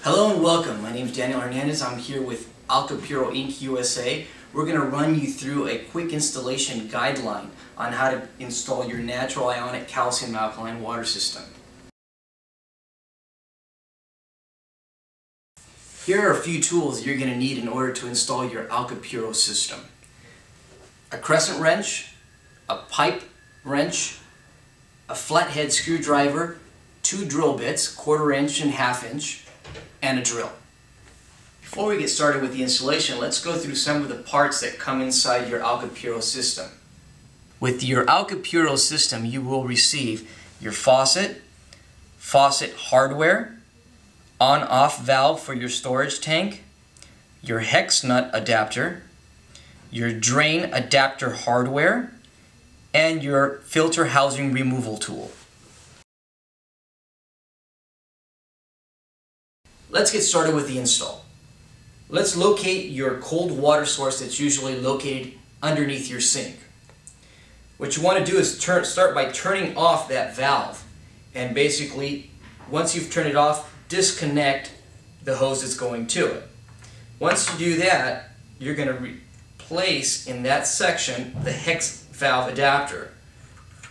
Hello and welcome. My name is Daniel Hernandez. I'm here with Alka Puro Inc. USA. We're going to run you through a quick installation guideline on how to install your natural ionic calcium alkaline water system. Here are a few tools you're going to need in order to install your Alka Puro system. A crescent wrench, a pipe wrench, a flathead screwdriver, 2 drill bits, 1/4 inch and 1/2 inch, and a drill. Before we get started with the installation, let's go through some of the parts that come inside your Alka Puro system. With your Alka Puro system, you will receive your faucet hardware, on-off valve for your storage tank, your hex nut adapter, your drain adapter hardware, and your filter housing removal tool. Let's get started with the install. Let's locate your cold water source that's usually located underneath your sink. What you want to do is start by turning off that valve, and basically once you've turned it off, disconnect the hose that's going to it. Once you do that, you're going to replace in that section the hex valve adapter.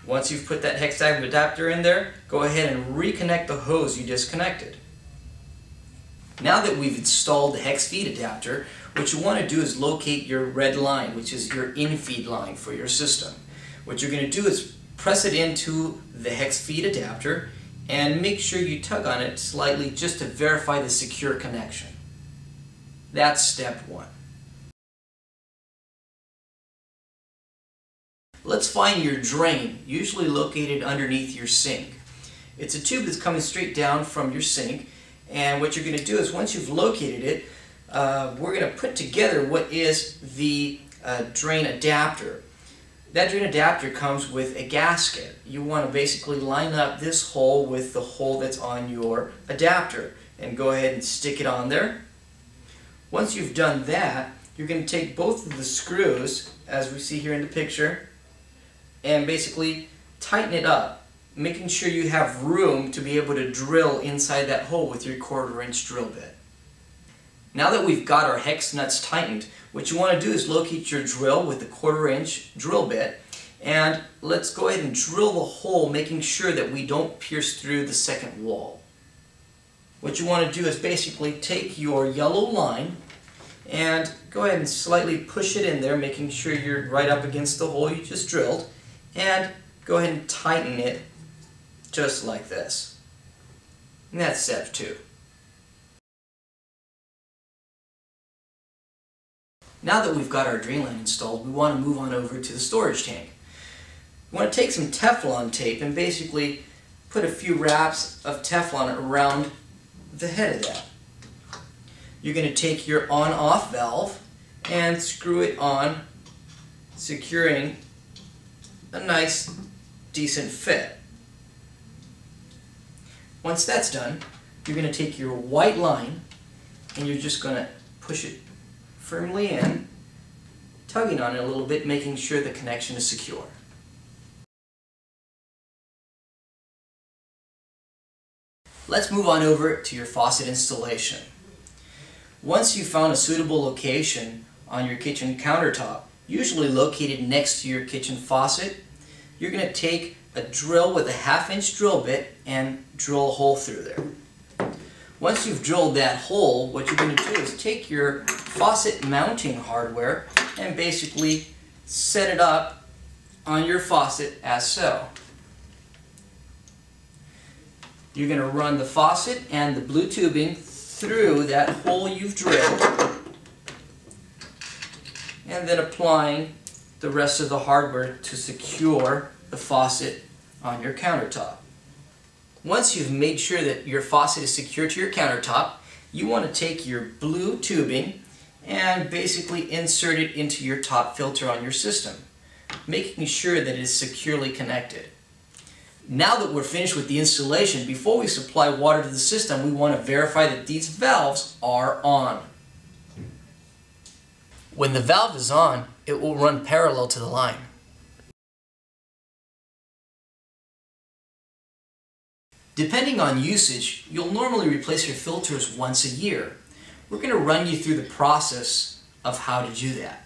Once you've put that hex valve adapter in there, go ahead and reconnect the hose you disconnected. Now that we've installed the hex feed adapter, what you want to do is locate your red line, which is your in-feed line for your system. What you're going to do is press it into the hex feed adapter and make sure you tug on it slightly just to verify the secure connection. That's step 1. Let's find your drain, usually located underneath your sink. It's a tube that's coming straight down from your sink. And what you're going to do is once you've located it, we're going to put together what is the drain adapter. That drain adapter comes with a gasket. You want to basically line up this hole with the hole that's on your adapter and go ahead and stick it on there. Once you've done that, you're going to take both of the screws, as we see here in the picture, and basically tighten it up, making sure you have room to be able to drill inside that hole with your 1/4 inch drill bit. Now that we've got our hex nuts tightened, what you want to do is locate your drill with the 1/4 inch drill bit, and let's go ahead and drill the hole, making sure that we don't pierce through the second wall. What you want to do is basically take your yellow line and go ahead and slightly push it in there, making sure you're right up against the hole you just drilled, and go ahead and tighten it just like this. And that's step 2. Now that we've got our drain line installed, we want to move on over to the storage tank. We want to take some Teflon tape and basically put a few wraps of Teflon around the head of that. You're going to take your on-off valve and screw it on, securing a nice, decent fit. Once that's done, you're going to take your white line and you're just going to push it firmly in, tugging on it a little bit, making sure the connection is secure. Let's move on over to your faucet installation. Once you've found a suitable location on your kitchen countertop, usually located next to your kitchen faucet, you're going to take a drill with a 1/2 inch drill bit and drill a hole through there. Once you've drilled that hole, what you're going to do is take your faucet mounting hardware and basically set it up on your faucet as so. You're going to run the faucet and the blue tubing through that hole you've drilled, and then applying the rest of the hardware to secure the faucet on your countertop. Once you've made sure that your faucet is secure to your countertop, you want to take your blue tubing and basically insert it into your top filter on your system, making sure that it is securely connected. Now that we're finished with the installation, before we supply water to the system, we want to verify that these valves are on. When the valve is on, it will run parallel to the line. Depending on usage, you'll normally replace your filters once a year. We're going to run you through the process of how to do that.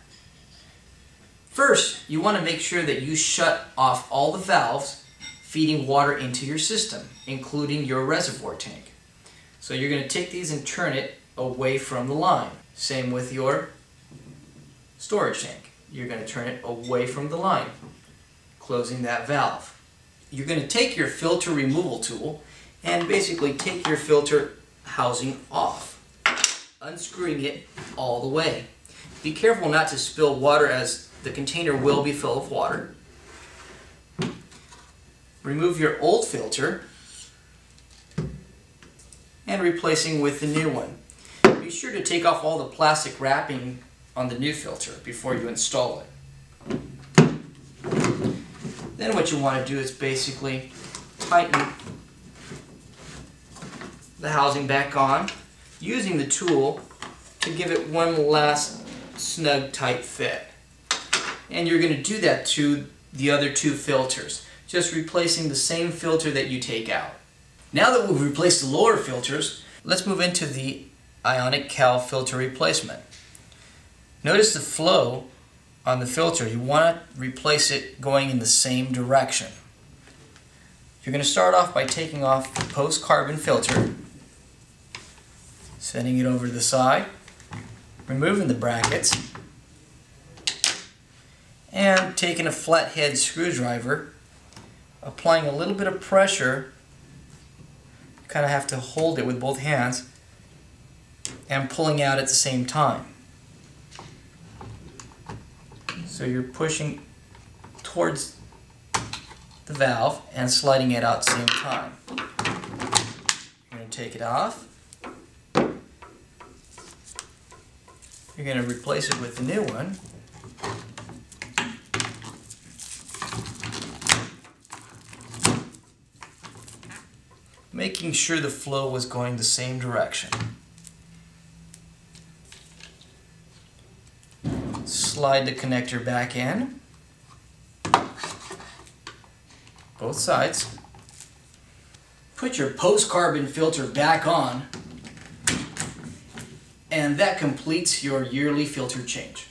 First, you want to make sure that you shut off all the valves feeding water into your system, including your reservoir tank. So you're going to take these and turn it away from the line. Same with your storage tank. You're going to turn it away from the line, closing that valve. You're going to take your filter removal tool and basically take your filter housing off, unscrewing it all the way. Be careful not to spill water, as the container will be full of water. Remove your old filter and replacing with the new one. Be sure to take off all the plastic wrapping on the new filter before you install it. Then what you want to do is basically tighten the housing back on using the tool to give it one last snug tight fit. And you're going to do that to the other two filters, just replacing the same filter that you take out. Now that we've replaced the lower filters, let's move into the ionic cal filter replacement. Notice the flow on the filter. You want to replace it going in the same direction. You're going to start off by taking off the post-carbon filter, setting it over to the side, removing the brackets, and taking a flathead screwdriver, applying a little bit of pressure. You kind of have to hold it with both hands and pulling out at the same time. So you're pushing towards the valve and sliding it out at the same time. You're going to take it off. You're going to replace it with the new one. Making sure the flow was going the same direction. Slide the connector back in, both sides. Put your post-carbon filter back on, and that completes your yearly filter change.